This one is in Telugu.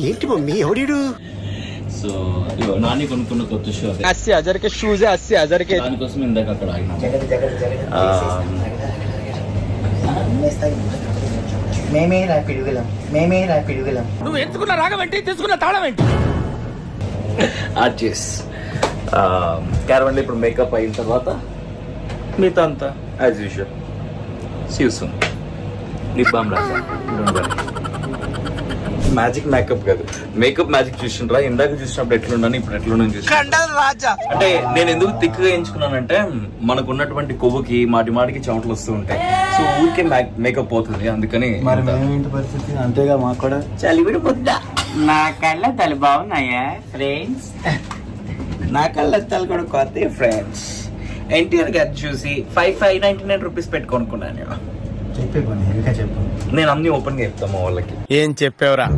ఏంటి మమ్మీ ఎవడీడు? సో నాని కొనుక్కున్న కొత్త షూ 80,000 के शूज है, 80,000 के. దానికోసం ఇందాక అక్కడ ఆగినా. మేమే ర్యాపిడ్ వెళ్ళాం. నువ్వు ఎంచుకున్న రాగం ఏంటి, తీసుకున్న తాళం ఏంటి? ఆర్టిస్ క్యారవన్లో ఇప్పుడు మేకప్ అయిన తర్వాత మిగతా అంతా as usual. See you soon. Lip balm రాసా, మ్యాజిక్ మేకప్ కాదు, మేకప్ మ్యాజిక్ చూసిండ్రా. ఇందాక చూసినప్పుడు ఎట్లున్నాను, ఇప్పుడు ఎట్లున్నాను చూసి. అంటే నేను ఎందుకు థిక్గా ఎంచుకున్నానంటే మనకు ఉన్నటువంటి కొవ్వుకి మాటికి చెమటలు వస్తూ ఉంటాయి. సో ఊరికే మేకప్ పోతుంది, అందుకని. మరి మేమేంటి పరిస్థితి? అంతేగా మాకు కూడా చలివిడి పొద్దా. నా కళ్ళద్దాలు బాగున్నాయా ఫ్రెండ్స్? నా కళ్ళద్దాలు కూడా కొత్త ఫ్రెండ్స్. ఎన్టీఆర్ గారు చూసి 599 రూపీస్ పెట్టుకొనుకున్నాను. చెప్పే పని ఇంకా చెప్పు. నేను అన్ని ఓపెన్ గా చెప్తాను మా వాళ్ళకి. ఏం చెప్పావురా?